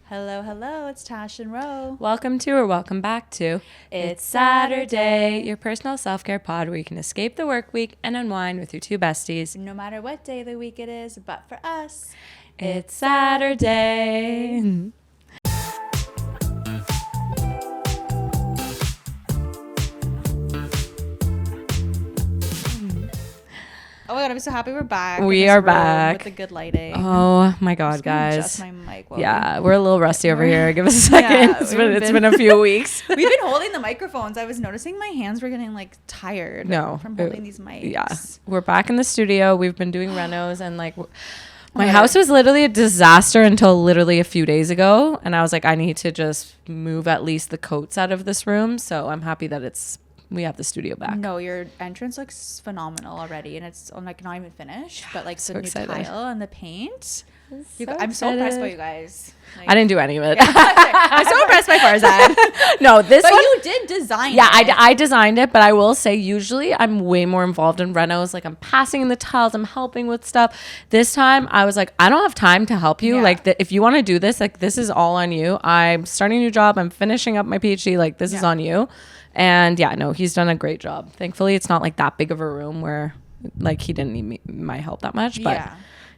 Hello, hello, it's Tash and Ro. Welcome to or welcome back to It's Saturday, your personal self-care pod where you can escape the work week and unwind with your two besties. No matter what day of the week it is, but for us, It's Saturday. Oh my god, I'm so happy we're back. We in this are room back. with the good lighting. Oh my I'm God, just gonna guys. adjust my mic while Yeah, we're a little rusty over here. Give us a second. Yeah, It's been a few weeks. we've been holding the microphones. I was noticing my hands were getting like tired from holding these mics. Yeah, we're back in the studio. We've been doing renos and like my Okay. house was literally a disaster until literally a few days ago. And I was like, I need to just move at least the coats out of this room. So I'm happy that we have the studio back. No, your entrance looks phenomenal already, and it's like not even finished, but like so the new excited. tile and the paint. So I'm so impressed by excited. you guys. Like, I didn't do any of it. I'm so impressed by Farzad. No, this But one. you did design Yeah, it. I designed it, but I will say usually I'm way more involved in renos. Like I'm passing in the tiles, I'm helping with stuff. This time I was like, I don't have time to help you. Yeah. Like if you want to do this, like this is all on you. I'm starting a new job. I'm finishing up my PhD. Like this is on you. And yeah, no, he's done a great job. Thankfully, it's not like that big of a room where like he didn't need my help that much. But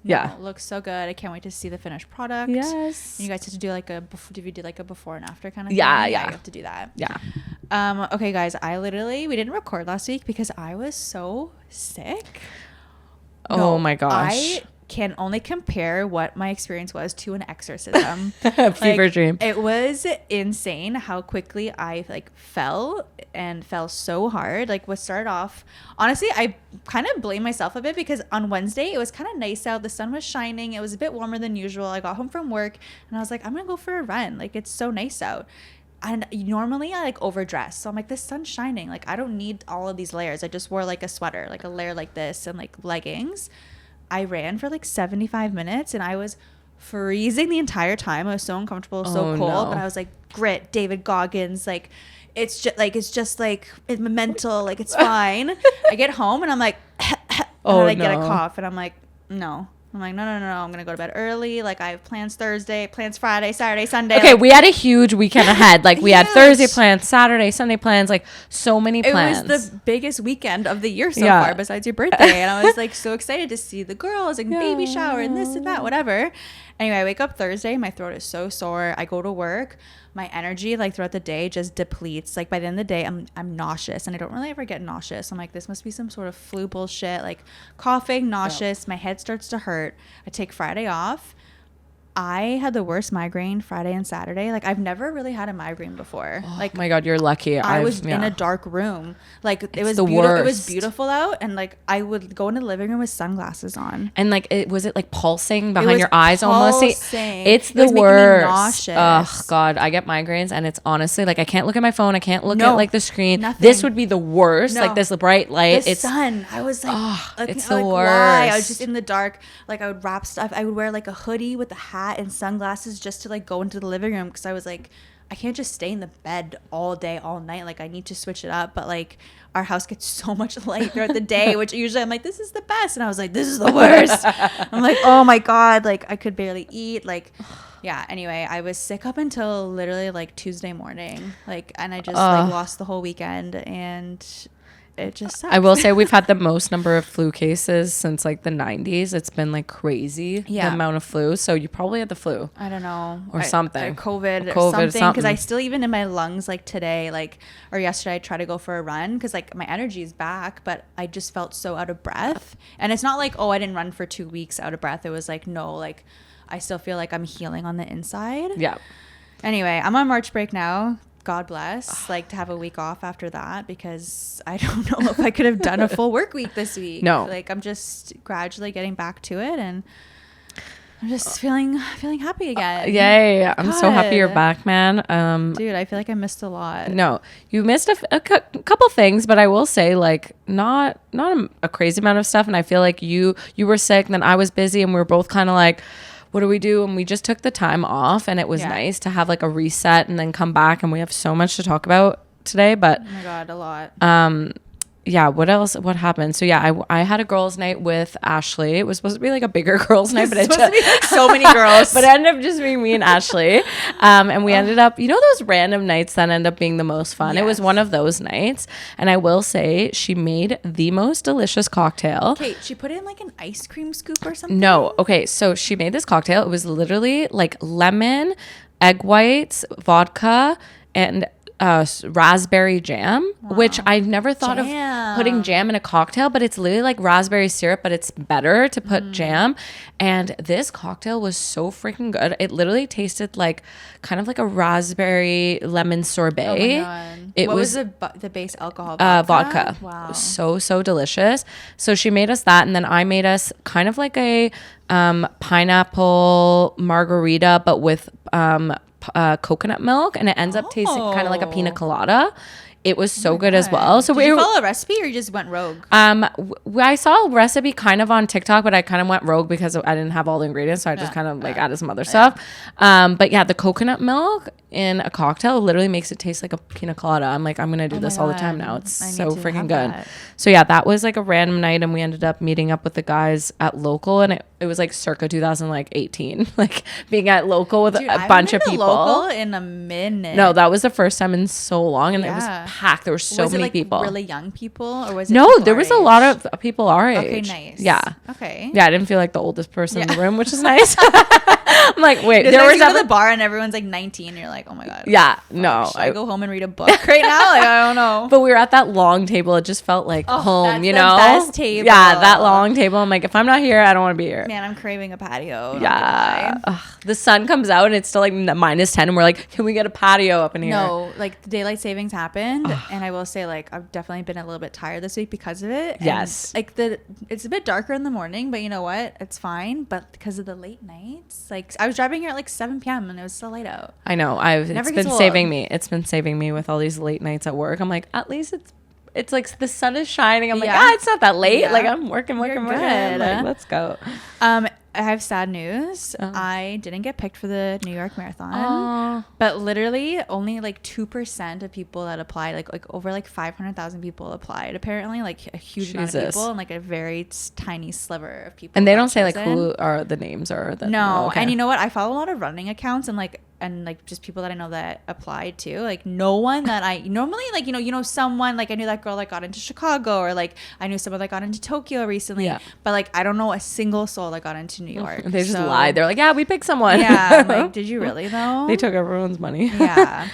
yeah. It looks so good. I can't wait to see the finished product. Yes. You guys have to do like did you do like a before and after kind of Yeah, thing? yeah. You have to do that. Yeah. Okay, guys, we didn't record last week because I was so sick. Oh my gosh. I can only compare what my experience was to an exorcism. Fever dream. It was insane how quickly I like fell so hard. Like what started off, honestly, I kind of blame myself a bit because on Wednesday it was kind of nice out. The sun was shining. It was a bit warmer than usual. I got home from work and I was like, I'm gonna go for a run. Like it's so nice out. And normally I like overdress. So I'm like, the sun's shining. Like I don't need all of these layers. I just wore like a sweater, like a layer like this and like leggings. I ran for like 75 minutes and I was freezing the entire time. I was so uncomfortable, so cold. No. But I was like, grit, David Goggins, like it's just like it's mental, like it's fine. I get home and I'm like, and then I get a cough and I'm like, no. I'm like, no, I'm gonna go to bed early. Like I have plans Thursday, plans Friday, Saturday, Sunday. Okay, like, we had a huge weekend ahead. Like we had Huge. Thursday plans, Saturday, Sunday plans, like so many plans. It was the biggest weekend of the year so Yeah. far besides your birthday. And I was like so excited to see the girls and baby shower and this and that, whatever. Anyway, I wake up Thursday. My throat is so sore. I go to work. My energy like throughout the day just depletes. Like by the end of the day, I'm nauseous and I don't really ever get nauseous. I'm like, this must be some sort of flu bullshit, like coughing, nauseous. My head starts to hurt. I take Friday off. I had the worst migraine Friday and Saturday. Like I've never really had a migraine before. Like Oh my God, you're lucky. I was in a dark room. Like it was the beautiful. It was worst. beautiful out, and like I would go into the living room with sunglasses on. And like, was it like pulsing It behind was your eyes almost? pulsing. It's It the was making me worst. nauseous. Oh God, I get migraines and it's honestly like I can't look at my phone. I can't look No, at like the screen. nothing. This would be the worst. No. Like this bright light. The sun. I was like, it's like, the why? I was worst. just in the dark. Like I would wrap stuff. I would wear like a hoodie with a hat and sunglasses just to like go into the living room because I was like, I can't just stay in the bed all day, all night. Like I need to switch it up. But like our house gets so much light throughout the day, which usually I'm like, this is the best. And I was like, this is the worst. I'm like, oh my God. Like I could barely eat. Like, yeah. Anyway, I was sick up until literally like Tuesday morning. Like, and I just like lost the whole weekend and it just sucks. I will say we've had the most number of flu cases since like the 90s. It's been like crazy. Yeah. The amount of flu. So you probably had the flu. I don't know. Or something. COVID Or or something. Because something. I still, even in my lungs, like today, like, or yesterday, I tried to go for a run because, like, my energy is back, but I just felt so out of breath. And it's not like, oh, I didn't run for 2 weeks out of breath. It was like, no, like, I still feel like I'm healing on the inside. Yeah. Anyway, I'm on March break now. God bless, like to have a week off after that because I don't know if I could have done a full work week this week. No. Like I'm just gradually getting back to it and I'm just feeling happy again. Yay. I'm so happy you're God. back, man. Dude, I feel like I missed a lot. No, you missed a couple things, but I will say like not a crazy amount of stuff. And I feel like you were sick and then I was busy and we were both kind of like, what do we do? And we just took the time off and it was nice to have like a reset and then come back and we have so much to talk about today. But Oh my God, a lot. yeah, what else? What happened? So yeah, I had a girls' night with Ashley. It was supposed to be like a bigger girls' night, but it just be like so many girls. but it ended up just being me and Ashley. And we ended up, those random nights that end up being the most fun. Yes. It was one of those nights. And I will say she made the most delicious cocktail. Okay, she put in like an ice cream scoop or something? No. Okay, so she made this cocktail. It was literally like lemon, egg whites, vodka, and raspberry jam, which I've never thought of putting jam in a cocktail, but it's literally like raspberry syrup, but it's better to put jam. And this cocktail was so freaking good. It literally tasted like kind of like a raspberry lemon sorbet. Oh my God. What was the base alcohol? Vodka. Wow. So delicious. So she made us that, and then I made us kind of like a pineapple margarita, but with coconut milk, and it ends up tasting kind of like a pina colada. It was so good as well. So did you follow a recipe or you just went rogue? I saw a recipe kind of on TikTok, but I kind of went rogue because I didn't have all the ingredients, so I just kind of like added some other stuff. But yeah, the coconut milk in a cocktail literally makes it taste like a pina colada. I'm like, I'm gonna do this all the time now. It's so freaking good. So yeah, that was like a random night, and we ended up meeting up with the guys at Local, and it was like circa 2018, like being at Local with a bunch of people. Local in a minute. No, that was the first time in so long, and it was packed. There were so many people. Really young people, or was it? No, there was a lot of people our age. Okay, nice. Yeah. Okay. Yeah, I didn't feel like the oldest person in the room, which is nice. I'm like, wait, there was at the bar and everyone's like 19. And you're like, oh my God. Yeah, no. Should I go home and read a book right now? Like, I don't know. But we were at that long table. It just felt like home, The best table. Yeah, that long table. I'm like, if I'm not here, I don't want to be here. Man, I'm craving a patio. Yeah. The sun comes out and it's still like -10, and we're like, can we get a patio up in here? No, like the daylight savings happened, and I will say, like, I've definitely been a little bit tired this week because of it. Yes. And, like it's a bit darker in the morning, but you know what? It's fine. But because of the late nights, like I was driving here at like 7 p.m. and it was still light out. I know. It's been saving me. It's been saving me with all these late nights at work. I'm like, at least it's like the sun is shining. I'm like, it's not that late. Yeah. Like I'm working. Like, let's go. I have sad news. I didn't get picked for the New York Marathon, but literally only like 2% of people that applied, like over like 500,000 people applied. Apparently, like a huge amount of people, and like a very tiny sliver of people. And they don't say like who are the names or the And you know what? I follow a lot of running accounts and like just people that I know that applied too. Like no one that I normally like, you know someone, like I knew that girl that got into Chicago, or like I knew someone that got into Tokyo recently. Yeah. But like I don't know a single soul that got into New York. They just lied. They're like, yeah, we picked someone. Yeah. I'm like, did you really though? They took everyone's money. Yeah.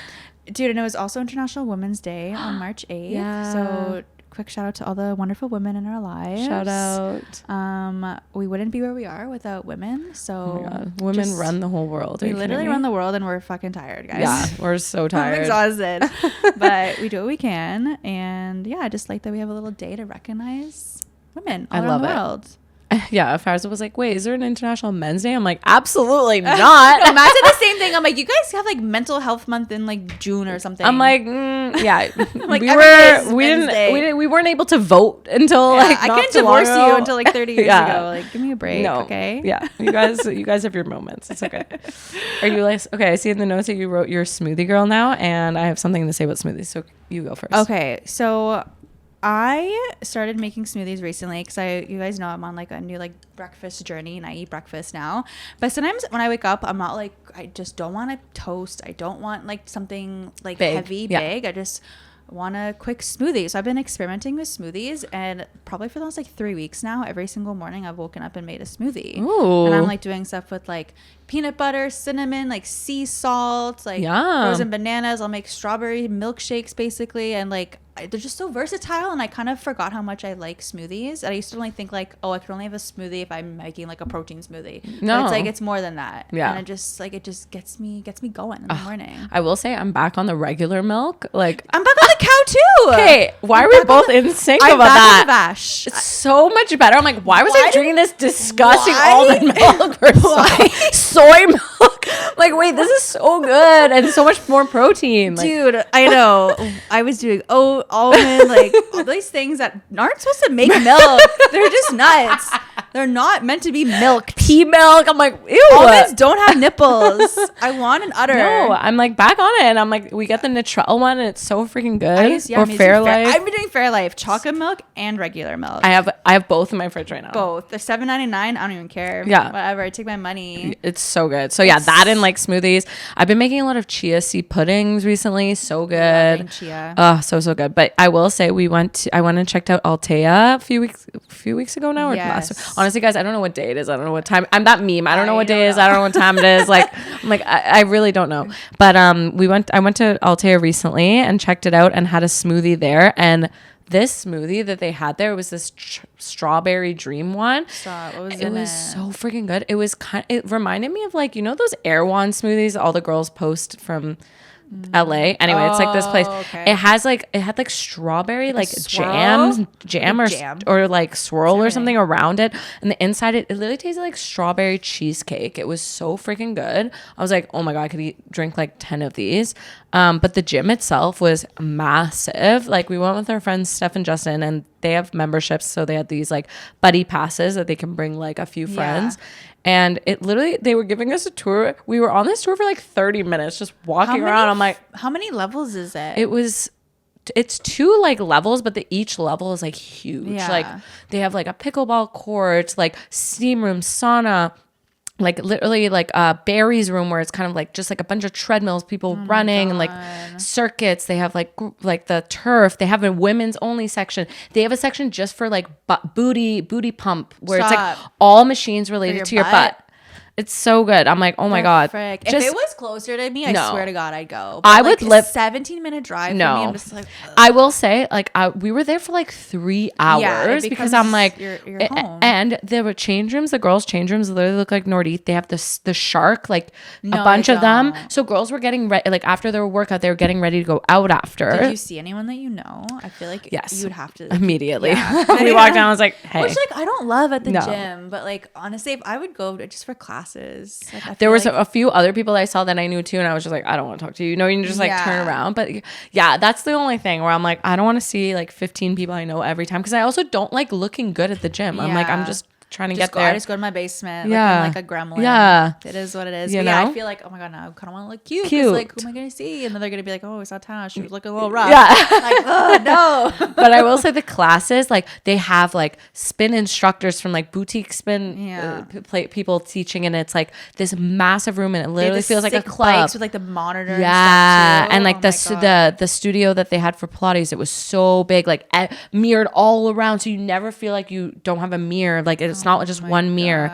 Dude, and it was also International Women's Day on March 8th. Yeah. So quick shout out to all the wonderful women in our lives. Shout out. We wouldn't be where we are without women. So oh my God. Women run the whole world. We literally run the world, and we're fucking tired, guys. Yeah, we're so tired. I'm exhausted. But we do what we can. And yeah, I just like that we have a little day to recognize women all around the world. Yeah, Farza was like, wait, is there an International Men's Day? I'm like, absolutely not. No, Matt said the same thing. I'm like, you guys have like Mental Health Month in like June or something. I'm like, yeah. Like we weren't able to vote until like I can't divorce you until like 30 years ago. Like, give me a break, okay? Yeah, you guys have your moments. It's okay. Are you like, okay, I see in the notes that you wrote you're a smoothie girl now, and I have something to say about smoothies, so you go first. Okay, so I started making smoothies recently because you guys know I'm on like a new like breakfast journey, and I eat breakfast now. But sometimes when I wake up, I'm not like, I just don't want a toast. I don't want like something like big. I just want a quick smoothie. So I've been experimenting with smoothies, and probably for the last like 3 weeks now, every single morning I've woken up and made a smoothie. Ooh. And I'm like doing stuff with like peanut butter, cinnamon, like sea salt, like frozen bananas. I'll make strawberry milkshakes basically, and like they're just so versatile, and I kind of forgot how much I like smoothies. And I used to only think like, oh, I can only have a smoothie if I'm making like a protein smoothie. No, but it's like it's more than that. Yeah, and it just gets me going in the morning. I will say I'm back on the regular milk. Like I'm back on the cow too. Okay, why are we both in sync about that? On the Vash. It's so much better. I'm like, why was I drinking this disgusting almond milk or soy milk? Like, wait, this is so good and so much more protein. Like, dude, I know. I was doing almond, like all these things that aren't supposed to make milk. They're just nuts. They're not meant to be milked. Pea milk. I'm like, ew. Almonds don't have nipples. I want an udder. No, I'm like back on it, and I'm like, we get the Nutrell one, and it's so freaking good. Or Fairlife. I've been doing Fairlife, chocolate milk and regular milk. I have both in my fridge right now. Both. They're $7.99. I don't even care. Yeah, whatever. I take my money. It's so good. So yeah, that and like smoothies. I've been making a lot of chia seed puddings recently. So good. Chia. Oh, so good. But I will say I went and checked out Altea a few weeks ago now, or last week. Honestly, guys, I don't know what day it is. I don't know what time. I'm that meme. I don't know what day it is. I don't know what time it is. Like, I'm like, I really don't know. But I went to Altea recently and checked it out and had a smoothie there. And this smoothie that they had there was this strawberry dream one. It was so freaking good. It reminded me of like, you know, those Erewhon smoothies all the girls post from LA. Anyway, it's like this place. Okay. It had like strawberry like jam or like swirl or something around it, and the inside it literally tasted like strawberry cheesecake. It was so freaking good. I was like, oh my god, I could drink like 10 of these. But the gym itself was massive. Like we went with our friends Steph and Justin, and they have memberships, so they had these like buddy passes that they can bring like a few friends. And it literally, they were giving us a tour. We were on this tour for like 30 minutes, just walking around. I'm like, how many levels is it? It's 2 like levels, but each level is like huge. Yeah. Like they have like a pickleball court, like steam room, sauna, like literally like Barry's room where it's kind of like just like a bunch of treadmills, people running, and like circuits. They have like the turf. They have a women's only section. They have a section just for like booty pump where it's like all machines related to your butt. It's so good. I'm like, oh my god. Frick. If it was closer to me, I swear to God, I'd go. But I would live 17-minute drive. For me, I'm just like, ugh. I will say, like, we were there for like 3 hours because I'm like, you're home. And there were change rooms. The girls' change rooms literally look like Nordique. They have the shark, like a bunch of them. So girls were getting ready, like after their workout, they were getting ready to go out after. Did you see anyone that you know? I feel like you would have to immediately. Yeah. We walked down. I was like, hey. Which like I don't love at the gym, but like honestly, if I would go just for classes. Like, there was a few other people I saw that I knew too, and I was just like, I don't want to talk to you. You know, you just like turn around. But yeah, that's the only thing where I'm like, I don't want to see like 15 people I know every time, because I also don't like looking good at the gym. I'm like, I'm just trying to get there. I just go to my basement looking like a gremlin. Yeah. It is what it is. But I feel like, oh my god, now I kind of want to look cute. Like, who am I going to see? And then they're going to be like, oh, it's not Tash. She was looking a little rough. Yeah. Like, oh, no. But I will say the classes, like they have like spin instructors from like boutique spin people teaching, and it's like this massive room, and it literally feels like a club. With like the monitor and stuff too. And like the studio that they had for Pilates, it was so big, like mirrored all around, so you never feel like you don't have a mirror. Like it's not just one mirror.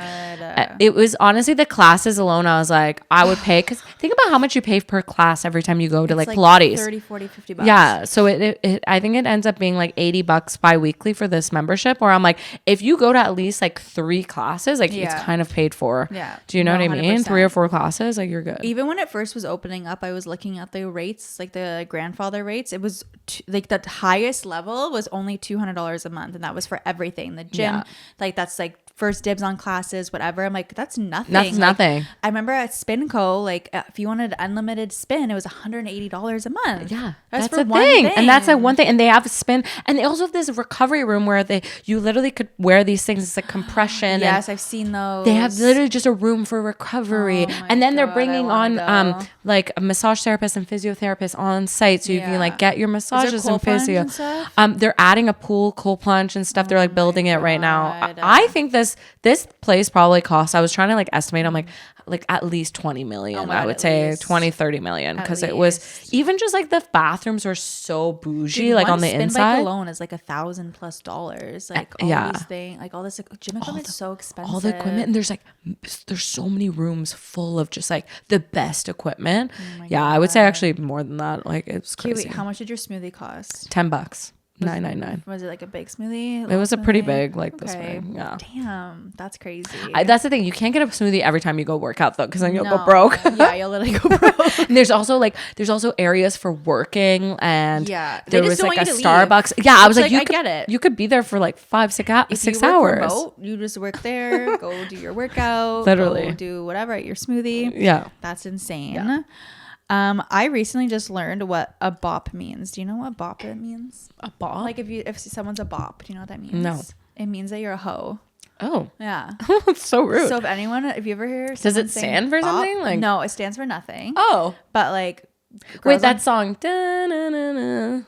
It was honestly the classes alone, I was like, I would pay, because think about how much you pay per class every time you go to like Pilates. 30, 40, 50 bucks. Yeah. So I think it ends up being like $80 bi-weekly for this membership, where I'm like, if you go to at least like 3 classes, like it's kind of paid for. Yeah. Do you know what I mean? 100%. 3 or 4 classes, like you're good. Even when it first was opening up, I was looking at the rates, like the grandfather rates. It was like the highest level was only $200 a month, and that was for everything. The gym, like that's like first dibs on classes, whatever. I'm like, that's nothing. That's nothing. I remember at SpinCo, like if you wanted unlimited spin, it was $180 a month. Yeah, that's for one thing. And that's like one thing. And they have spin, and they also have this recovery room where you literally could wear these things. It's like compression. Yes, I've seen those. They have literally just a room for recovery, and then they're bringing on like a massage therapist and physiotherapist on site, so you can like get your massages and physio. They're adding a pool, cold plunge and stuff. They're like building it right now. I think this place probably costs, I was trying to like estimate, I'm like at least 20 million. I would say 20, 30 million, because it was even just like the bathrooms were so bougie. Dude, like on the inside alone is like $1,000+. Like all these things, like all this gym equipment is so expensive. All the equipment, and there's so many rooms full of just like the best equipment. I would say actually more than that. Like it's crazy. Wait, how much did your smoothie cost? $10. $9.99. Was it like a big smoothie? It was a pretty big, like this way. Yeah. Damn, that's crazy. That's the thing. You can't get a smoothie every time you go work out though, because then you'll go broke. Yeah, you'll literally go broke. And there's also areas for working, and there was like a Starbucks. Leave. Yeah, I was like, I get it. You could be there for like 6 hours. Remote, you just work there, go do your workout, literally go do whatever at your smoothie. Yeah, that's insane. Yeah. I recently just learned what a bop means. Do you know what bop it means? A bop? Like if someone's a bop, do you know what that means? No. It means that you're a hoe. Oh. Yeah. It's so rude. So if you ever hear Does it saying stand for bop, something? Like, no, it stands for nothing. oh. But like, Wait, girls that on- song. Da-na-na-na.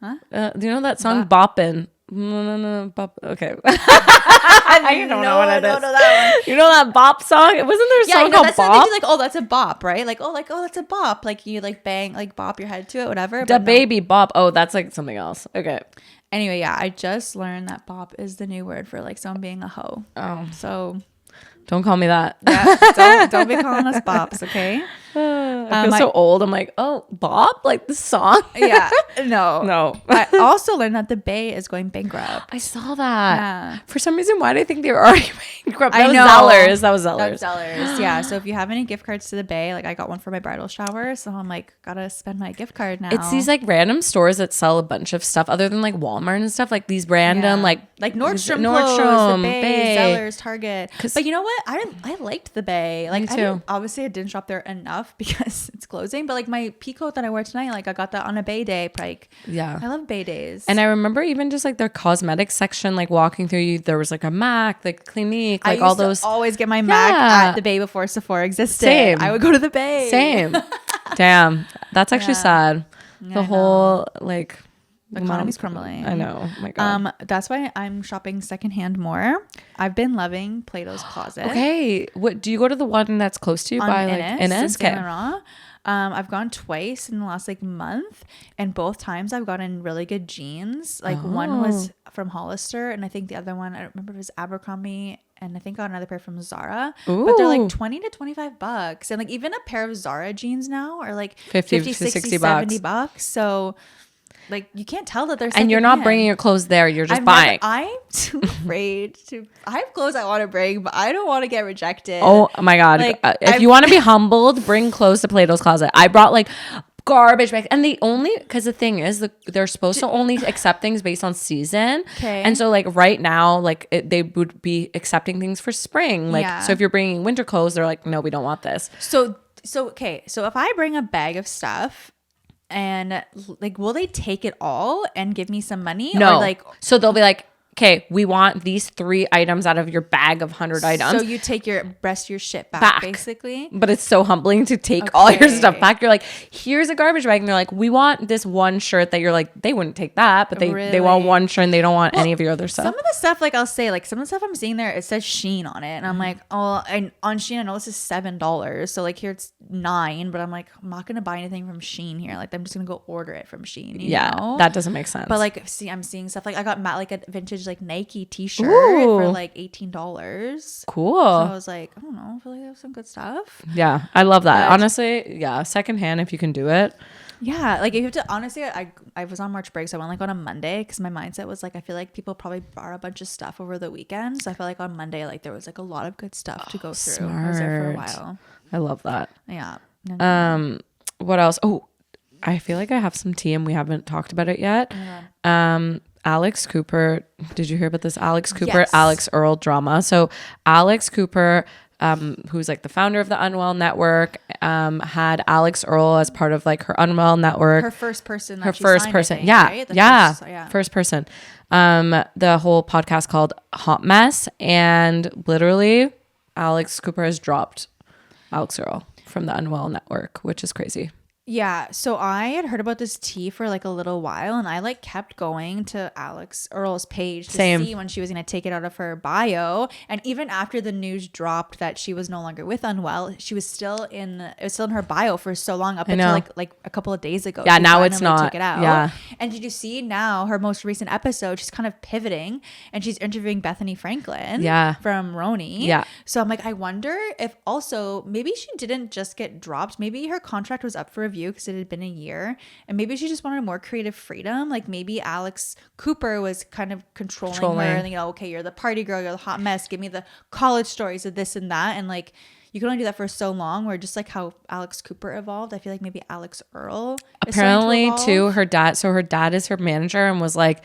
Huh? Do you know that song Boppin'? No, bop. Okay. I don't know what it is. I don't know that one. You know that bop song? Wasn't there a Yeah, song you know, called that's Bop? something like, oh, that's a bop, right? Like, oh, that's a bop. Like you like bang, like bop your head to it, whatever. The but no. baby bop. Oh, that's like something else. Okay. Anyway, yeah, I just learned that bop is the new word for like someone being a hoe. Oh, So don't call me that. yeah, don't be calling us bops, okay? I feel so old. I'm like, oh, bop? Like the song? Yeah, no. No. I also learned that the Bay is going bankrupt. I saw that. Yeah. For some reason, why did I think they were already bankrupt? I That know. was Zellers. That's Zellers. Yeah. So if you have any gift cards to the Bay, like I got one for my bridal shower, so I'm like, gotta spend my gift card now. It's these like random stores that sell a bunch of stuff other than like Walmart and stuff. Like these random like Nordstrom, the Bay, Zellers, Target. But you know what? I liked the Bay. Like Me too. Obviously I didn't shop there enough because it's closing. But like my pea coat that I wore tonight, like I got that on a Bay day. Like Yeah. I love Bay days. And I remember even just like their cosmetics section, like walking through you, there was like a MAC, like Clinique, like all those. Always get my MAC at the Bay before Sephora existed. Same. I would go to the Bay. Same. Damn. That's actually Yeah. sad. Yeah, The I whole like The economy's crumbling. I know. Oh my God. That's why I'm shopping secondhand more. I've been loving Plato's Closet. Okay. What do you go to the one that's close to you On by like Innis, Innis? in Saint Laurent. I've gone twice in the last like month, and both times I've gotten really good jeans. Like one was from Hollister, and I think the other one, I don't remember if it was Abercrombie, and I think I got another pair from Zara. But they're like 20 to 25 bucks, and like even a pair of Zara jeans now are like 50, 60, 70 bucks. So like you can't tell that they're And you're not bringing your clothes there. You're just buying. I'm too afraid to. I have clothes I want to bring, but I don't want to get rejected. Oh my God. Like, if you want to be humbled, bring clothes to Plato's Closet. I brought like garbage bags. And because the thing is, they're supposed to only accept things based on season. Okay. And so like right now, like they would be accepting things for spring. Like, Yeah. so if you're bringing winter clothes, they're like, no, we don't want this. So okay. So if I bring a bag of stuff, and like, will they take it all and give me some money? No. Or like, so they'll be like, okay, we want these 3 items out of your bag of 100 items. so you take your rest of your shit back. Basically. But it's so humbling to take all your Okay. stuff back. You're like, here's a garbage bag. And they're like, we want this one shirt that you're like, they wouldn't take that, but they want Really? one shirt and they don't want any of your other stuff. Some of the stuff, like I'll say, like some of the stuff I'm seeing there, it says Shein on it, and I'm like, oh, and on Shein I know this is $7, so like here it's $9, but I'm like, I'm not gonna buy anything from Shein here. Like I'm just gonna go order it from Shein. You know? That doesn't make sense. But like, I'm seeing stuff like I got like a vintage like Nike T-shirt Ooh. for like $18. cool. So I was like, I don't know, I feel like they have some good stuff. Yeah, I love that. But- Honestly, yeah, secondhand if you can do it. Yeah, like if you have to, honestly, I was on March break, so I went like on a Monday because my mindset was like, I feel like people probably bought a bunch of stuff over the weekend, so I feel like on Monday like there was like a lot of good stuff to go through. I was there for a while. I love that. Yeah. What else? Oh, I feel like I have some tea and we haven't talked about it yet. Alix Cooper. Did you hear about this? Alix Cooper, Yes. Alix Earle drama. So Alix Cooper, who's like the founder of the Unwell Network, had Alix Earle as part of like her Unwell Network. Her first person. Her that she first signed, I person. think, Yeah. right? Yeah. First, First person. The whole podcast called Hot Mess. And literally Alix Cooper has dropped Alix Earle from the Unwell Network, which is crazy. Yeah, so I had heard about this tea for like a little while, and I like kept going to Alix Earle's page to see when she was gonna take it out of her bio. And even after the news dropped that she was no longer with Unwell, she was still in her bio for so long, up until like a couple of days ago. Yeah, She now it's finally not. Took it out. Yeah. And did you see now her most recent episode? She's kind of pivoting, and she's interviewing Bethany Franklin. Yeah. From Roni. Yeah. So I'm like, I wonder if also maybe she didn't just get dropped. Maybe her contract was up for review because it had been a year, and maybe she just wanted more creative freedom. Like maybe Alix Cooper was kind of controlling her, and okay, you're the party girl, you're the hot mess, give me the college stories of this and that, and like you can only do that for so long. Where just like how Alix Cooper evolved, I feel like maybe Alix Earle apparently too, her dad is her manager, and was like,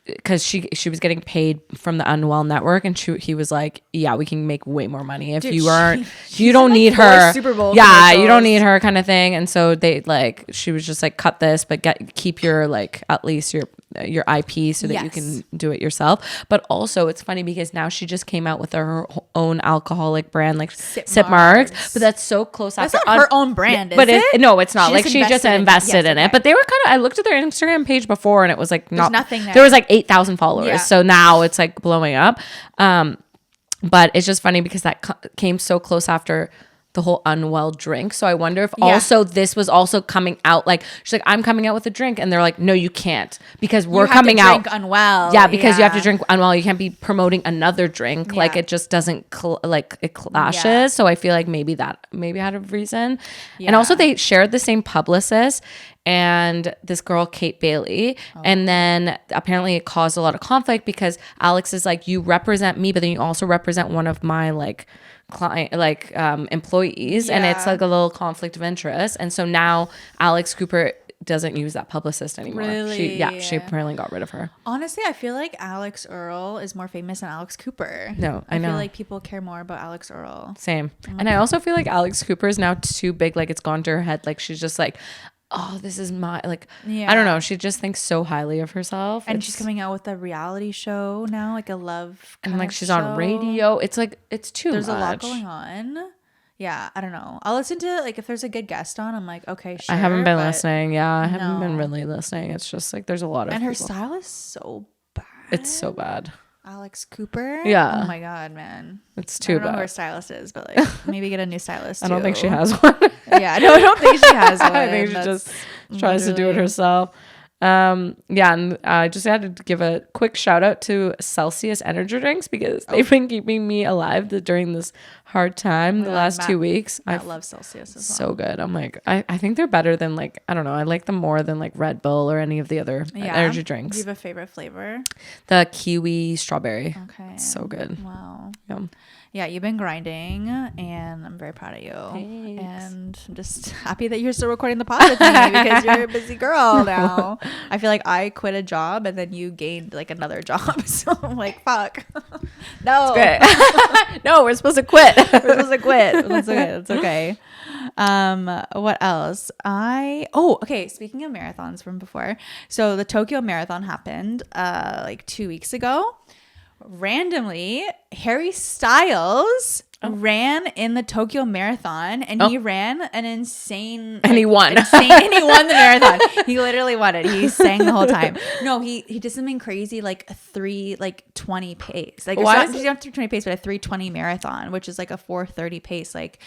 because she was getting paid from the Unwell Network, and he was like, yeah, we can make way more money if you aren't, you don't need her. Super Bowl yeah, commercials. you don't need her kind of thing. And so they like, she was just like, cut this, but keep your like at least your your IP so that you can do it yourself. But also it's funny because now she just came out with her own alcoholic brand, like Sip Marks. But that's so close that's after. Not her own brand, but is it? No, it's not. She like she just invested in it. But they were kind of, I looked at their Instagram page before and it was like nothing there was like 8,000 followers. So now it's like blowing up. But it's just funny because that came so close after the whole Unwell drink. So I wonder if also this was also coming out. Like she's like, I'm coming out with a drink, and they're like, no, you can't because we're coming out. Drink Unwell. Yeah, because you have to drink Unwell. You can't be promoting another drink. Yeah. Like it just doesn't it clashes. Yeah. So I feel like maybe had a reason. Yeah. And also they shared the same publicist and this girl Kate Bailey, and then apparently it caused a lot of conflict because Alix is like, you represent me, but then you also represent one of my like client employees, and it's like a little conflict of interest. And so now Alix Cooper doesn't use that publicist anymore. Really? She apparently got rid of her. Honestly, I feel like Earle is more famous than Alix Cooper. No, I know. I feel like people care more about Earle. Same. And I also feel like Alix Cooper is now too big. Like it's gone to her head. Like she's just like, oh, this is my, like, I don't know. She just thinks so highly of herself. And she's coming out with a reality show now, like a love and like she's on radio. It's like, it's too much. There's a lot going on. Yeah, I don't know. I'll listen to like if there's a good guest on, I'm like, okay, sure. I haven't been listening. Yeah, I haven't been really listening. It's just like there's a lot of and her style is so bad. It's so bad. Alix Cooper. Yeah. Oh my god, man. It's too bad. I don't know who her stylist is, but like maybe get a new stylist too. I don't think she has one. Yeah, no, I don't think she has one. I think she just tries to do it herself. And I just had to give a quick shout out to Celsius energy drinks because they've been keeping me alive during this hard time the last 2 weeks. I love Celsius as well. So good. I'm like, I think they're better than like, I don't know. I like them more than like Red Bull or any of the other energy drinks. Do you have a favorite flavor? The kiwi strawberry. Okay. It's so good. Wow. Yeah. Yeah, you've been grinding, and I'm very proud of you. Thanks. And I'm just happy that you're still recording the pod with me because you're a busy girl now. I feel like I quit a job, and then you gained like another job. So I'm like, fuck. No. No, we're supposed to quit. We're supposed to quit. That's okay. That's okay. What else? Okay. Speaking of marathons from before, so the Tokyo Marathon happened like 2 weeks ago. Randomly, Harry Styles ran in the Tokyo Marathon, and he ran an insane, and he won. And he won the marathon. He literally won it. He sang the whole time. No, he did something crazy, like a 3:20 pace. Like what? It's not 3:20 pace, but a 3:20 marathon, which is like a 4:30 pace. Like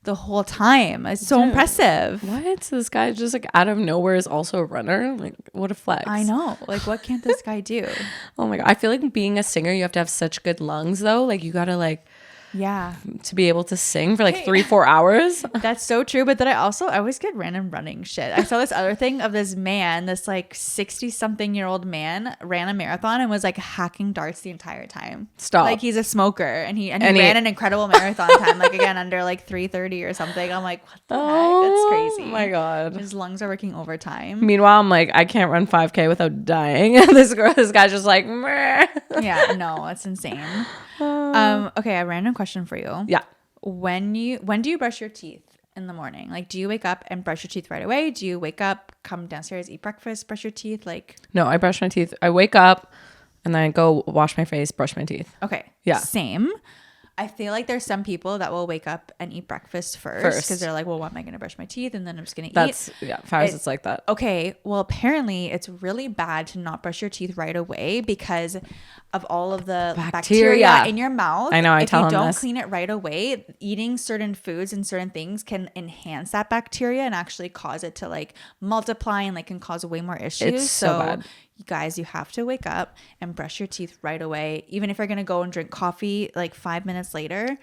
the whole time. It's so impressive. What? This guy just like out of nowhere is also a runner? Like what a flex. I know. Like what can't this guy do? Oh my God. I feel like being a singer, you have to have such good lungs though. Like you gotta like to be able to sing for like 3-4 hours. That's so true. But then I always get random running shit. I saw this other thing of this man, this like 60-something-year-old man ran a marathon and was like hacking darts the entire time. Stop. Like he's a smoker and he ran an incredible marathon time, like again under like 3:30 or something. I'm like, what the heck? That's crazy. Oh my God. His lungs are working overtime. Meanwhile, I'm like, I can't run 5K without dying. this guy's just like, meh. Yeah, no, it's insane. Okay, a random question for you. Yeah. When do you brush your teeth in the morning? Like, do you wake up and brush your teeth right away? Do you wake up, come downstairs, eat breakfast, brush your teeth? Like, no, I brush my teeth. I wake up and then I go wash my face, brush my teeth. Okay. Yeah. Same. I feel like there's some people that will wake up and eat breakfast first because they're like, well, what am I going to brush my teeth? And then I'm just going to eat. It's like that. Okay. Well, apparently it's really bad to not brush your teeth right away because of all of the bacteria in your mouth. I know. If you don't clean it right away, eating certain foods and certain things can enhance that bacteria and actually cause it to like multiply and like can cause way more issues. It's so bad. You guys, you have to wake up and brush your teeth right away. Even if you're going to go and drink coffee like 5 minutes later,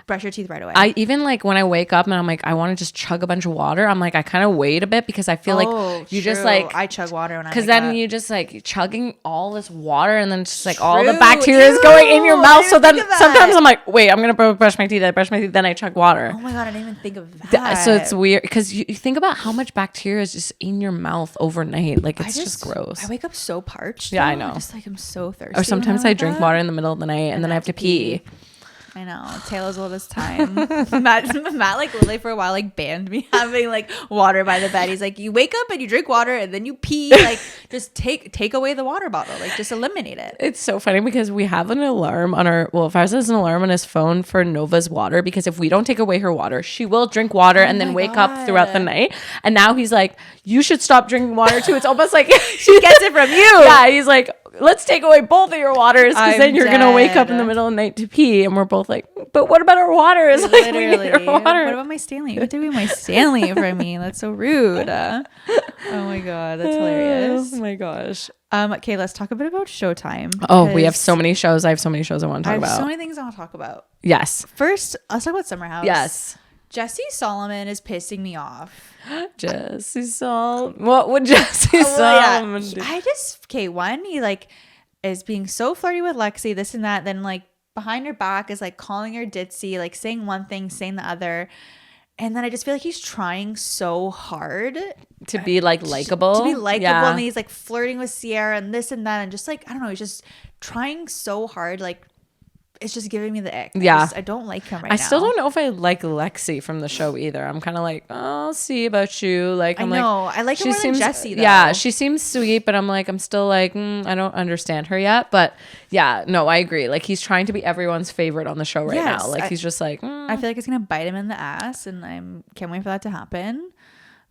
brush your teeth right away. I even like when I wake up and I'm like, I want to just chug a bunch of water. I'm like, I kind of wait a bit because I feel like you just like, I chug water when I because then you just like chugging all this water and then just like all the bacteria is going in your mouth. So then sometimes I'm like, wait, I'm going to brush my teeth. I brush my teeth. Then I chug water. Oh my God. I didn't even think of that. So it's weird because you think about how much bacteria is just in your mouth overnight. Like it's just gross. I wake up so parched. Yeah, I know. I'm so thirsty. Or sometimes I drink water in the middle of the night and then I have to pee. I know. Taylor's oldest time. Matt like literally for a while like banned me having like water by the bed. He's like, you wake up and you drink water and then you pee. Like just take away the water bottle. Like just eliminate it. It's so funny because we have an alarm on our, well, Faraz has an alarm on his phone for Nova's water, because if we don't take away her water, she will drink water and then wake up throughout the night. And now he's like, you should stop drinking water too. It's almost like she gets it from you. Yeah, he's like, let's take away both of your waters, because then you're gonna wake up in the middle of the night to pee. And we're both like, but what about our waters? Like, we need our water. What about my Stanley? What doing my Stanley for me? That's so rude. Oh my god, that's hilarious. Oh my gosh. Okay, let's talk a bit about Showtime. Oh, we have so many shows. I have so many shows I want to talk about. I have so many things I want to talk about. Yes. First, let's talk about Summer House. Yes. Jesse Solomon is pissing me off. Jesse Solomon. What would Jesse Solomon do? One, he like is being so flirty with Lexi, this and that. Then like behind her back is like calling her ditzy, like saying one thing, saying the other. And then I just feel like he's trying so hard to be like likable. To be likable. Yeah. And he's like flirting with Sierra and this and that. And just like, I don't know, he's just trying so hard. Like, it's just giving me the ick. Yeah. I don't like him right now. I still don't know if I like Lexi from the show either. I'm kind of like, oh, I'll see about you. Like, I like her more than Jessie though. Yeah, she seems sweet, but I'm still like, I don't understand her yet. But yeah, no, I agree. Like, he's trying to be everyone's favorite on the show right now. Like, he's just like, I feel like it's going to bite him in the ass, and I can't wait for that to happen.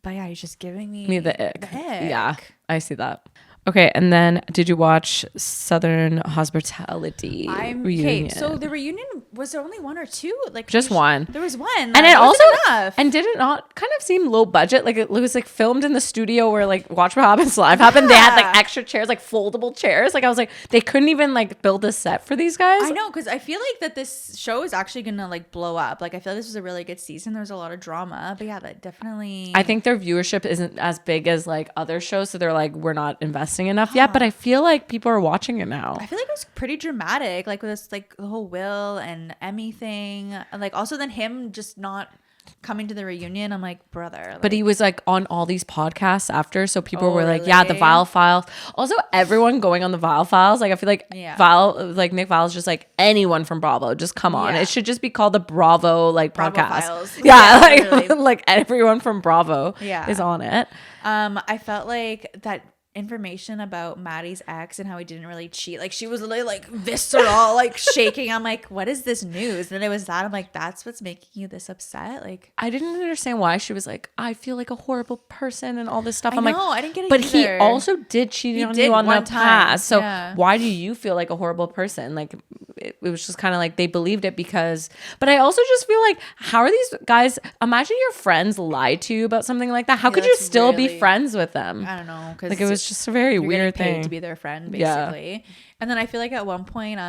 But yeah, he's just giving me the ick. Yeah, I see that. Okay, and then did you watch Southern Hospitality reunion? Okay, so the reunion, was there only one or two? Like just one. There was one. And it also enough. And did it not kind of seem low budget? Like it was like filmed in the studio where like Watch What Happens Live happened. They had like extra chairs, like foldable chairs. Like I was like, they couldn't even like build a set for these guys. I know, because I feel like that this show is actually gonna like blow up. Like I feel like this was a really good season. There was a lot of drama, but yeah, that definitely. I think their viewership isn't as big as like other shows, so they're like, we're not investing enough yet, but I feel like people are watching it now. I feel like it was pretty dramatic, like with this like the whole Will and Emmy thing, and like also then him just not coming to the reunion. I'm like, brother. Like, but he was like on all these podcasts after, so people were like, yeah, the Vile Files. Also, everyone going on the Vile Files. Like I feel like Nick Vile's just like, anyone from Bravo, just come on. It should just be called the Bravo like Bravo podcast. Files. Yeah, like everyone from Bravo is on it. I felt like that information about Maddie's ex and how he didn't really cheat, like she was literally like visceral, like shaking. I'm like, what is this news? And then it was that. I'm like, that's what's making you this upset? Like I didn't understand why she was like, I feel like a horrible person and all this stuff. I'm like, I didn't get it but either. He also did cheat on you on the past. So why do you feel like a horrible person? Like it was just kind of like they believed it because, but I also just feel like, how are these guys, imagine your friends lied to you about something like that. How could you still be friends with them? I don't know, because like it was just a very weird thing to be their friend basically. And then I feel like at one point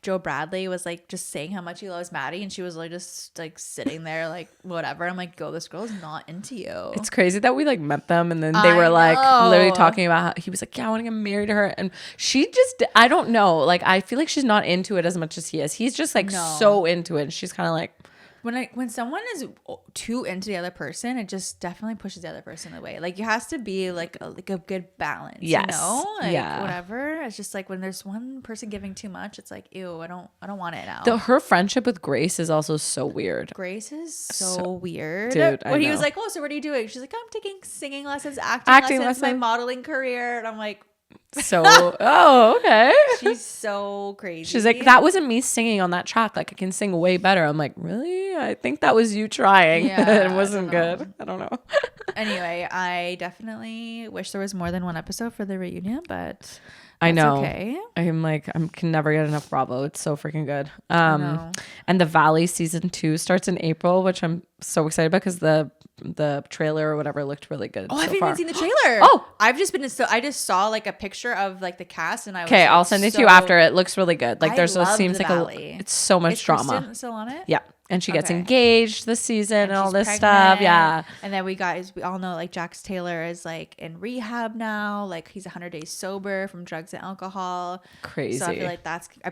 Joe Bradley was like just saying how much he loves Maddie, and she was like just like sitting there like whatever. I'm like, this girl's not into you. It's crazy that we like met them and then they were like literally talking about how he was like, yeah, I want to get married to her, and she just, I don't know, like I feel like she's not into it as much as he is. He's just like so into it, and she's kind of like, when someone is too into the other person, it just definitely pushes the other person away. Like it has to be like a good balance. Yes. You know? Like whatever. It's just like when there's one person giving too much, it's like, ew, I don't want it now. Her friendship with Grace is also so weird. Grace is so weird. Dude, when he was like, oh, so what are you doing? She's like, I'm taking singing lessons, acting lessons, my modeling career. And I'm like, so okay, she's so crazy. She's like, that wasn't me singing on that track, like I can sing way better. I'm like, really? I think that was you trying. It wasn't good. I don't know. Anyway, I definitely wish there was more than one episode for the reunion, but I know. Okay. I'm like, I can never get enough Bravo. It's so freaking good. And The Valley season 2 starts in April, which I'm so excited about because the trailer or whatever looked really good. Oh, I haven't even seen the trailer. Oh, I just saw like a picture of like the cast, and I was okay. I'll send it to you after. It looks really good. Like seems like it's so much drama. Kristen still on it? Yeah. And she gets engaged this season and all this stuff. Yeah. And then we all know like Jax Taylor is like in rehab now. Like he's 100 days sober from drugs and alcohol. Crazy. So I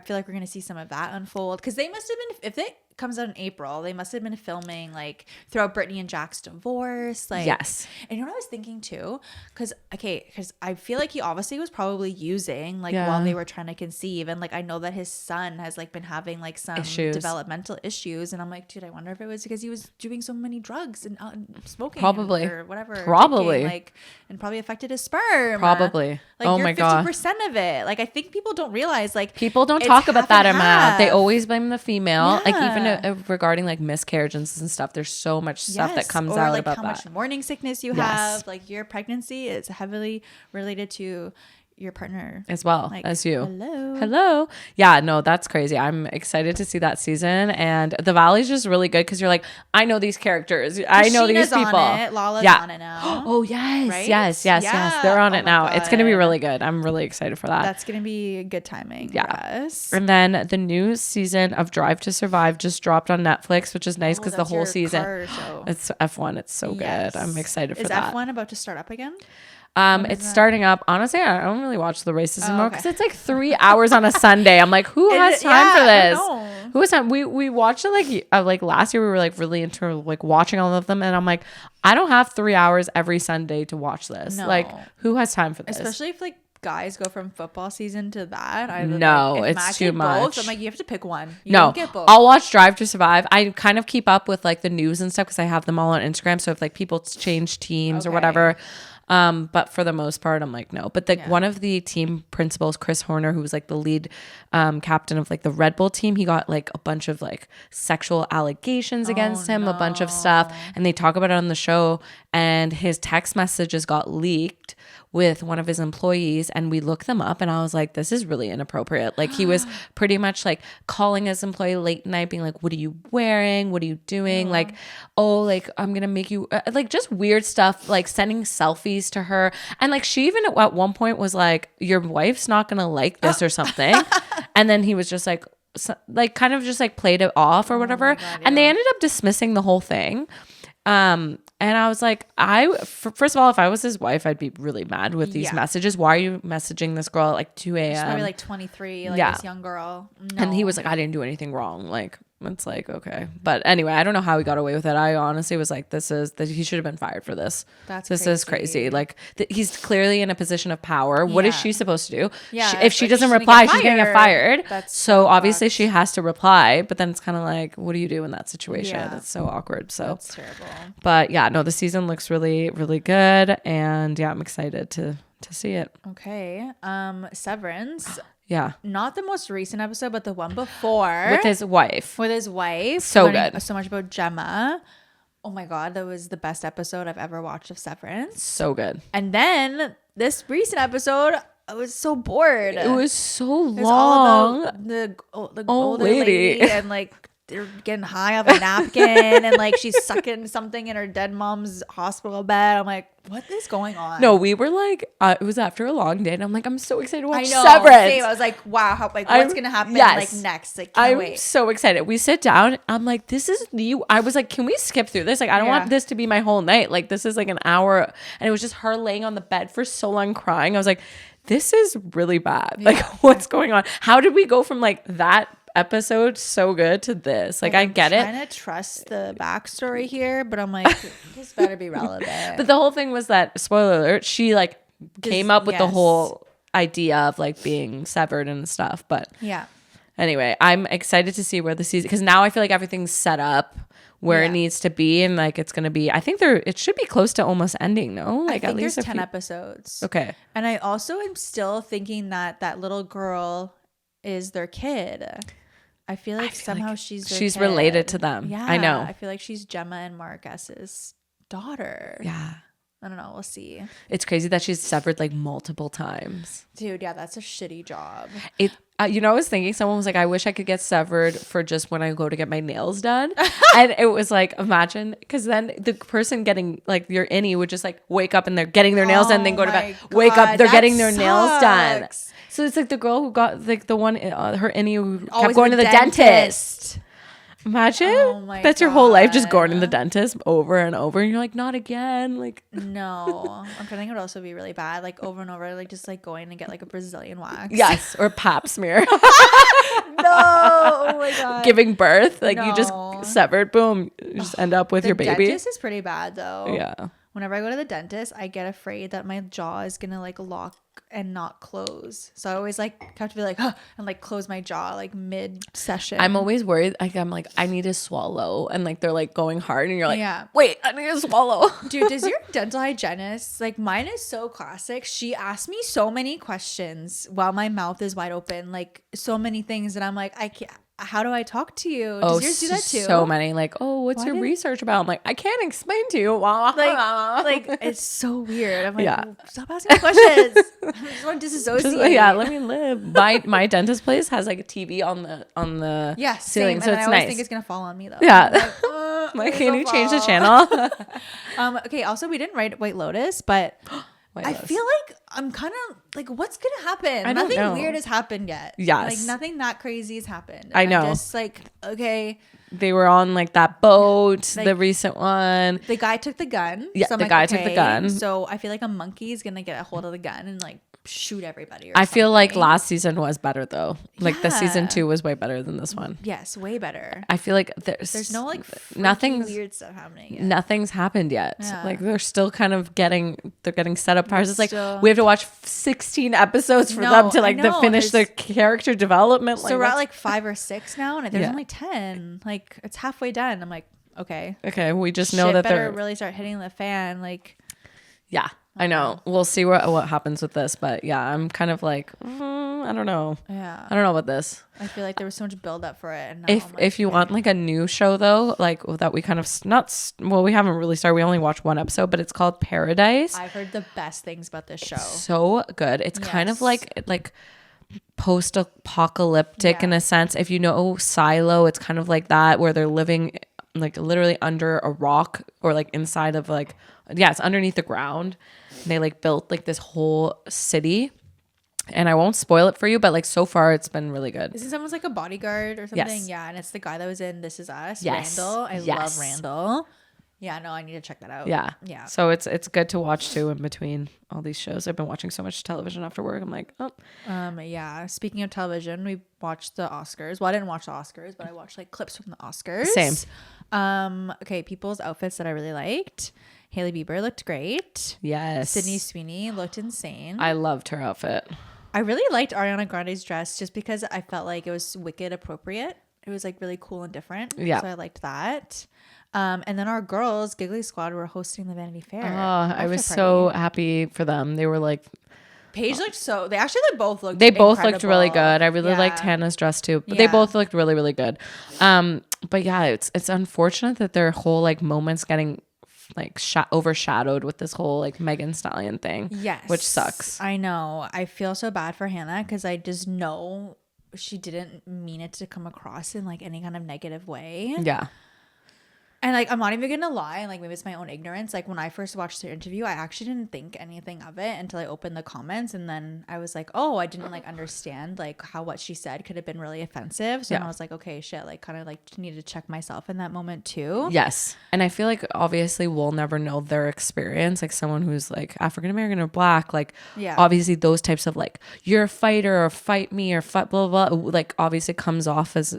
feel like we're going to see some of that unfold. Because they must have been, comes out in April. They must have been filming like throughout Brittany and Jack's divorce. Like, yes. And you know what I was thinking too? Because I feel like he obviously was probably using like while they were trying to conceive, and like I know that his son has like been having like some developmental issues, and I'm like, dude, I wonder if it was because he was doing so many drugs and smoking, probably, or whatever, probably, like, and probably affected his sperm, probably. Like, oh you're my god, 50% of it. Like I think people don't realize, like people don't talk about that amount. They always blame the female, like even regarding like miscarriages and stuff. There's so much stuff that comes out like about how that. much morning sickness you have. Like your pregnancy is heavily related to your partner as well, like, as you. Hello. Yeah, no, that's crazy. I'm excited to see that season, and the Valley's just really good because you're like, I know these characters, I know these people. On it. Lala's on it now. Oh yes, right? yes, they're on it now. God. It's gonna be really good. I'm really excited for that. That's gonna be good timing for us. And then the new season of Drive to Survive just dropped on Netflix, which is nice because the whole season it's F1. It's so good. I'm excited for that. Is F1 about to start up again? It's starting up. Honestly, I don't really watch the races anymore because it's like 3 hours on a Sunday. I'm like, who has time for this? Who has time? We watched it like last year. We were like really into like watching all of them, and I'm like, I don't have 3 hours every Sunday to watch this. No. Like, who has time for this? Especially if like guys go from football season to that. No, it's too much. Both, I'm like, you have to pick one. You no, don't get both. I'll watch Drive to Survive. I kind of keep up with like the news and stuff because I have them all on Instagram. So if like people change teams or whatever. But for the most part, I'm like, no. But one of the team principals, Chris Horner, who was like the lead captain of like the Red Bull team, he got like a bunch of like sexual allegations against him, a bunch of stuff. And they talk about it on the show. And his text messages got leaked with one of his employees, and we looked them up, and I was like, this is really inappropriate. Like he was pretty much like calling his employee late night being like, what are you wearing? What are you doing? Like, oh, like I'm gonna make you like just weird stuff, like sending selfies to her. And like she even at one point was like, your wife's not gonna like this or something. And then he was just like kind of just like played it off or whatever. And they ended up dismissing the whole thing. And I was like, first of all, if I was his wife, I'd be really mad with these messages. Why are you messaging this girl at like 2 a.m.? She's probably like 23, like this young girl. No. And he was like, I didn't do anything wrong. Like, it's like, okay. But anyway, I don't know how he got away with it. I honestly was like, he should have been fired for this. This is crazy. Like, he's clearly in a position of power. What is she supposed to do? If she doesn't reply, she's going to get fired. So obviously she has to reply. But then it's kind of like, what do you do in that situation? It's so awkward. So that's terrible. But yeah, no, the season looks really, really good. And yeah, I'm excited to see it. Okay. Severance. Yeah. Not the most recent episode, but the one before. With his wife. So good. So much about Gemma. Oh my God. That was the best episode I've ever watched of Severance. So good. And then this recent episode, I was so bored. It was so long. It was all about the older lady and like they're getting high off a napkin and like she's sucking something in her dead mom's hospital bed. I'm like, what is going on? No, we were like, it was after a long day, and I'm like, I'm so excited to watch Severance. Same. I was like, wow, what's gonna happen like next? Like, can't wait. I'm so excited. We sit down. I'm like, this is you. I was like, can we skip through this? Like, I don't want this to be my whole night. Like, this is like an hour, and it was just her laying on the bed for so long crying. I was like, this is really bad. Like, what's going on? How did we go from like that episode so good to this? Like, I get it. I'm trying to trust the backstory here, but I'm like, this better be relevant. But the whole thing was that, spoiler alert, she like came up with the whole idea of like being severed and stuff. But yeah. Anyway, I'm excited to see where the season, because now I feel like everything's set up where it needs to be, and like it's gonna be, I think it should be close to almost ending, no? Like, I think at least there's 10 episodes. Okay. And I also am still thinking that little girl is their kid. I feel like somehow she's kid. Related to them. Yeah, I know. I feel like she's Gemma and Mark S's daughter. Yeah. I don't know. We'll see. It's crazy that she's severed like multiple times. Dude, yeah, that's a shitty job. I was thinking, someone was like, I wish I could get severed for just when I go to get my nails done. And it was like, imagine, because then the person getting like your innie would just like wake up and they're getting their nails done, and then go to bed, wake up, they're getting their nails done. So it's like the girl who got like the one, her innie who kept going to the dentist. Imagine Oh my that's your whole life just going to God. the dentist over and over, and you're like, not again. Like, No, I'm trying to would also be really bad, like over and over, like just like going to get like a Brazilian wax. yes, or pap smear. No. Oh my God. Giving birth, like you just No. severed, boom, you just end up with The your baby. dentist is pretty bad though. Yeah. Whenever I go to the dentist, I get afraid that my jaw is gonna like lock and not close. So I always like have to be like, huh, and like close my jaw like mid session. I'm always worried. Like, I'm like, I need to swallow. And like, they're like going hard. And you're like, Yeah. wait, I need to swallow. Dude, does your dental hygienist, like mine is so classic. She asked me so many questions while my mouth is wide open, like so many things. And I'm like, I can't. How do I talk to you? Does yours do that too? So many. Like, oh, what's Why your did- research about? I'm like, I can't explain to you. Like it's so weird. I'm like, Yeah. stop asking me questions. I just want to disassociate. Just, yeah, let me live. My dentist place has like a TV on the Yeah, ceiling, same. so And it's I always nice. think it's gonna fall on me though. Yeah. I'm Like, please can don't you change the fall. channel? Okay. Also, we didn't write White Lotus, but White I Lotus. feel like I'm kind of like, what's gonna happen? I don't Nothing know. weird has happened yet. Yes. Like nothing that crazy has happened. I And know. I'm just like, okay, They were on like that boat, Like- the recent one. the guy took the gun. Yeah, so I'm the like, guy took the okay. gun. So I feel like a monkey is gonna get a hold of the gun and like shoot everybody. Or I feel like something. last season was better though. Like the season Yeah. 2 was way better than this one. Yes, way better. I feel like There's no like nothing's weird stuff happening yet. nothing's happened yet. Yeah. Like they're still kind of getting set up parts. It's like Still- we have to watch 16 episodes for No, them to I like to know, finish their character development. So we're at what's- like 5 or 6 now, and there's Yeah. only 10. Like it's halfway done. I'm like, okay. okay, we just know Shit that better they're really start hitting the fan. Like yeah. I know. We'll see what happens with this, but yeah, I'm kind of like I don't know. yeah. I don't know about this. I feel like there was so much build up for it. And now If I'm like, if you want like a new show though, like that we kind of we haven't really started. We only watched one episode, but it's called Paradise. I've heard the best things about this show. So good. It's kind of Yes. like post-apocalyptic Yeah. in a sense. If you know Silo, it's kind of like that where they're living like literally under a rock or like inside of like it's underneath the ground. They like built like this whole city. And I won't spoil it for you, but like so far it's been really good. Isn't someone's like a bodyguard or something? Yes. Yeah, and it's the guy that was in This Is Us, Yes. Randall. I Yes. love Randall. Yeah, no, I need to check that out. Yeah. Yeah. So it's good to watch too in between all these shows. I've been watching so much television after work. I'm like, oh, Yeah. Speaking of television, we watched the Oscars. Well, I didn't watch the Oscars, but I watched like clips from the Oscars. Same. Okay, people's outfits that I really liked. Hailey Bieber looked great. yes. Sydney Sweeney looked insane. I loved her outfit. I really liked Ariana Grande's dress just because I felt like it was wicked appropriate. It was like really cool and different. Yeah. So I liked that. And then our girls, Giggly Squad, were hosting the Vanity Fair. I was after so party. happy for them. They were like, Paige looked so. They actually like both looked. they both looked really incredible. good. I really liked Yeah. Hannah's dress too, but they Yeah. both looked really, really good. But yeah, it's unfortunate that their whole like moments getting like overshadowed with this whole like Megan Stallion thing. Yes. Which sucks. I know. I feel so bad for Hannah because I just know she didn't mean it to come across in like any kind of negative way. Yeah. And like, I'm not even gonna lie, and like maybe it's my own ignorance. Like when I first watched her interview, I actually didn't think anything of it until I opened the comments, and then I was like, oh, I didn't like understand like how what she said could have been really offensive. So then Yeah. I was like, okay, shit, like kind of like needed to check myself in that moment too. Yes. And I feel like obviously we'll never know their experience. Like someone who's like African American or black, like Yeah. obviously those types of like you're a fighter or fight me or fight blah blah, blah like obviously comes off as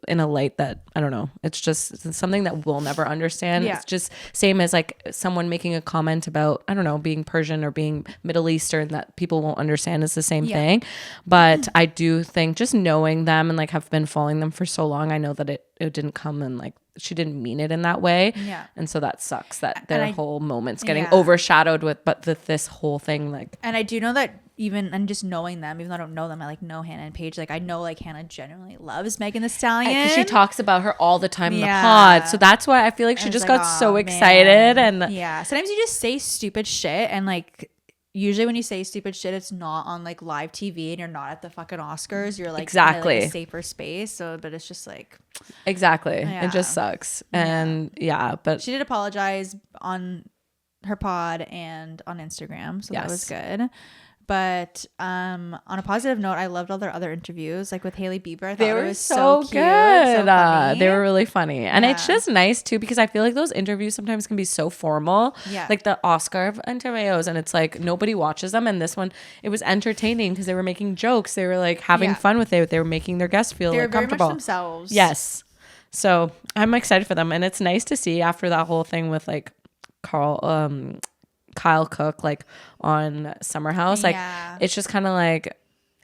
in a light that I don't know. It's just something that we'll never understand. Yeah. It's just same as like someone making a comment about I don't know being Persian or being Middle Eastern that people won't understand is the same Yeah. thing. But I do think just knowing them and like have been following them for so long, I know that it didn't come and like she didn't mean it in that way. Yeah. And so that sucks that their I- whole moment's getting Yeah. overshadowed with this whole thing like And I do know that even and just knowing them, even though I don't know them, I like know Hannah and Paige. Like I know like Hannah genuinely loves Megan Thee Stallion. because she talks about her all the time in the Yeah. pod. So that's why I feel like she And just it's like, got so "Aw, excited man." and yeah. Sometimes you just say stupid shit and like usually when you say stupid shit, it's not on like live TV and you're not at the fucking Oscars. You're like Exactly. in, like, a safer space. So, but it's just like exactly. It Yeah. just sucks. And yeah, but she did apologize on her pod and on Instagram, so that was Yes. good. But on a positive note, I loved all their other interviews, like with Hailey Bieber. I thought They it were was so cute, good. so funny. They were really funny. And it's Yeah. just nice too, because I feel like those interviews sometimes can be so formal. Yeah. Like the Oscar of interviews, and it's like nobody watches them. And this one, it was entertaining because they were making jokes. They were like having fun with it. They were making their guests feel They were like very comfortable. much themselves. Yes. So I'm excited for them. And it's nice to see after that whole thing with like Kyle Cook, like on Summer House. Like it's just kind of like,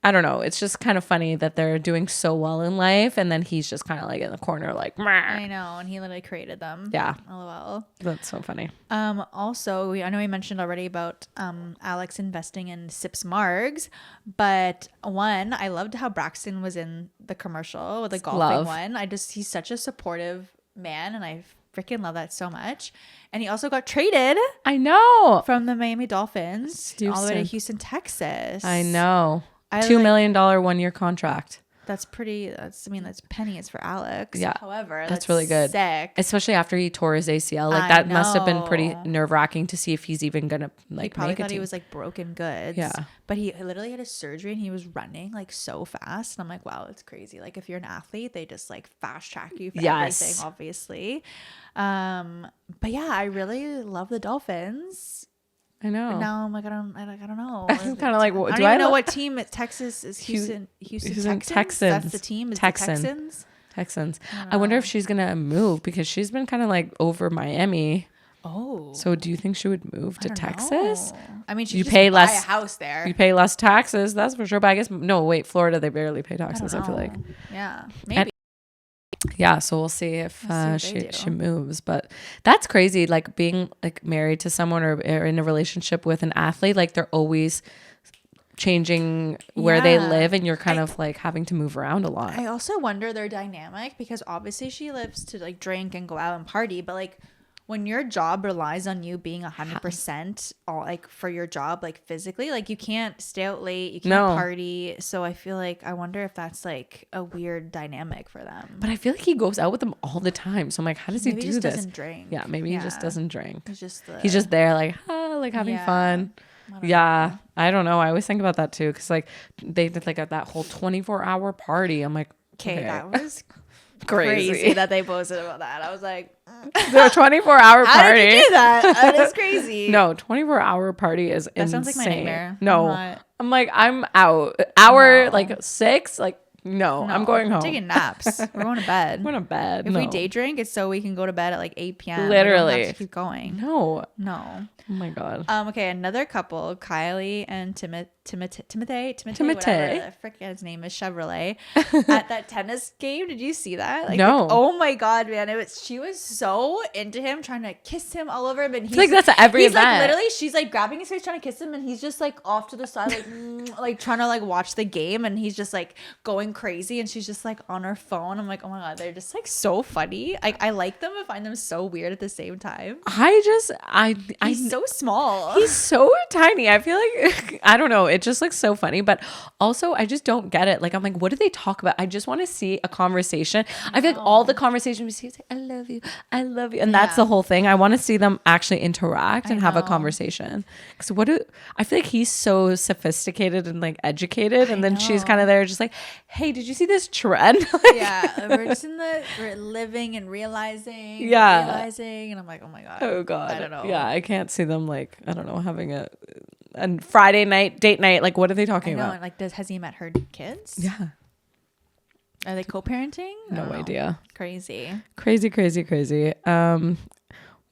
I don't know. It's just kind of funny that they're doing so well in life, and then he's just kind of like in the corner, like. Meh. I know, and he literally created them. Yeah. LOL. That's so funny. Also, I know we mentioned already about Alix investing in Sips Margs, but I loved how Braxton was in the commercial with the golfing one. He's such a supportive man, and I freaking love that so much. And he also got traded. I know. From the Miami Dolphins all the way to Houston, Texas. I know. $2 million 1-year contract. That's pennies for Alix. Yeah. However, that's really good. Sick. Especially after he tore his ACL. Like that must have been pretty nerve-wracking to see if he's even gonna like. He probably make thought he was like broken goods. Yeah. But he literally had his surgery and he was running like so fast. And I'm like, wow, it's crazy. Like if you're an athlete, they just like fast track you for everything, obviously. But yeah, I really love the Dolphins. I know. But now I'm like, I don't know. I'm kind of like, I don't even know what team at Texas is. Houston Texans. That's the team. Is Texans. Texans. I wonder if she's gonna move because she's been kind of like over Miami. Oh. So do you think she would move to Texas? Know. I mean, you pay less. Buy a house there. You pay less taxes, that's for sure. But I guess Florida, they barely pay taxes. I feel like. Yeah, maybe. Yeah, so we'll see if she moves, but that's crazy. Like being like married to someone or in a relationship with an athlete, like they're always changing where they live, and you're kind of like having to move around a lot. I also wonder their dynamic because obviously she lives to like drink and go out and party, but like when your job relies on you being 100% all like for your job, like physically, like you can't stay out late, you can't party. So I feel like I wonder if that's like a weird dynamic for them. But I feel like he goes out with them all the time. So I'm like, how does maybe he do he just this? Doesn't drink. Yeah, maybe he just doesn't drink. He's just there like having fun. I don't know. I always think about that too because like they did like that whole 24-hour party. I'm like, okay, that was crazy that they posted about that. I was like, the 24-hour party. How did you do that? That is crazy. No, 24-hour party is insane. That sounds like my nightmare. No, I'm like, I'm out. Hour like 6, like no, I'm going home. Taking naps. We're going to bed. We're going to bed. If we day drink, it's so we can go to bed at like 8 p.m. Literally. We don't have to keep going. No. Oh my God. Okay, another couple, Kylie and Timothy, whatever, I forget his name is, Chevrolet, at that tennis game. Did you see that? Like, no. Oh my God, man! She was so into him, trying to kiss him all over him, and he's like that's at every event. Like literally, she's like grabbing his face, trying to kiss him, and he's just like off to the side, like like trying to like watch the game, and he's just like going crazy, and she's just like on her phone. I'm like, oh my God, they're just like so funny. I like them and find them so weird at the same time. He's so small. He's so tiny. I feel like I don't know. It just looks so funny, but also I just don't get it. Like I'm like, what do they talk about? I just want to see a conversation. I feel like all the conversation we see is like, I love you, and that's the whole thing. I want to see them actually interact and have a conversation. Because I feel like he's so sophisticated and like educated, and then she's kind of there just like, hey, did you see this trend? Yeah, we're living and realizing, and I'm like, oh my God. Oh God, I don't know. Yeah, I can't see them like, I don't know, having a Friday night date night. Like, what are they talking about? And like, has he met her kids? Yeah. Are they co-parenting? No idea. Crazy.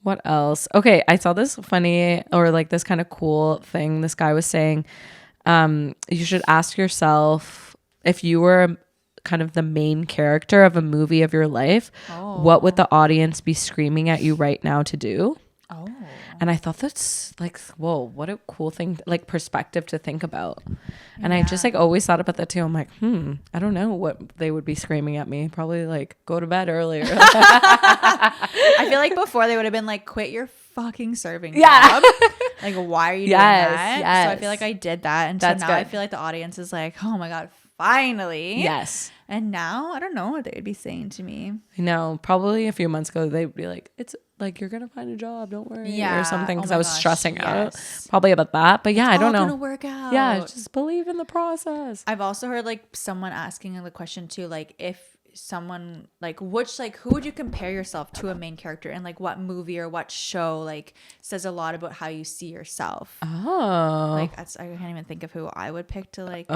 What else? Okay, I saw this funny or like this kind of cool thing. This guy was saying, you should ask yourself if you were kind of the main character of a movie of your life, what would the audience be screaming at you right now to do? Oh. And I thought that's like, whoa, what a cool thing, like perspective to think about. And I just like always thought about that too. I'm like, I don't know what they would be screaming at me. Probably like, go to bed earlier. I feel like before they would have been like, quit your fucking serving job. Like, why are you doing that? Yes. So I feel like I did that. And so now I feel like the audience is like, oh my God, finally. Yes. And now I don't know what they would be saying to me. I know. Probably a few months ago, they'd be like, it's like, you're going to find a job. Don't worry. Yeah. Or something. Because Oh I my was gosh, stressing out yes. probably about that. But yeah, I don't know. It's all gonna work out. Yeah. Just believe in the process. I've also heard like someone asking the question too, like if someone like which like who would you compare yourself to a main character and like what movie or what show like says a lot about how you see yourself. Like that's, I can't even think of who I would pick to like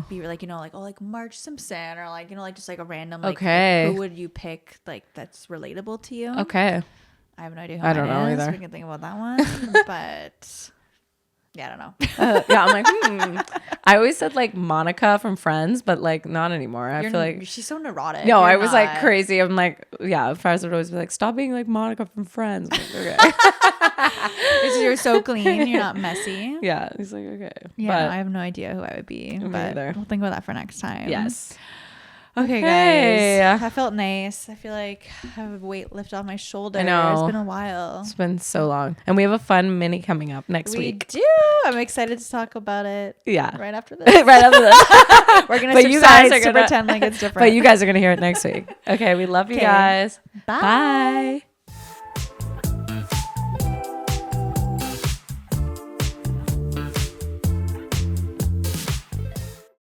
be like, you know, like, oh, like Marge Simpson or like, you know, like just like a random like, okay, like, who would you pick like that's relatable to you? Okay. I have no idea who I don't know is. either. We can think about that one. But yeah, I don't know. Yeah, I'm like, I always said like Monica from Friends, but like not anymore. I feel like she's so neurotic. no, You're I was not. like crazy. I'm like, yeah, Friends would always be like, stop being like Monica from Friends. I'm like, okay. You're so clean. You're not messy. Yeah, he's like, okay. Yeah, but I have no idea who I would be. Me But either. we'll think about that for next time. Yes. Okay, guys. That felt nice. I feel like I have a weight lift off my shoulders. I know. It's been a while. It's been so long. And we have a fun mini coming up next We week. do. I'm excited to talk about it. Yeah. Right after this. Right after this. We're going But to you guys are to gonna- pretend like it's different. But you guys are going to hear it next week. Okay. We love you Okay. guys. Bye. Bye.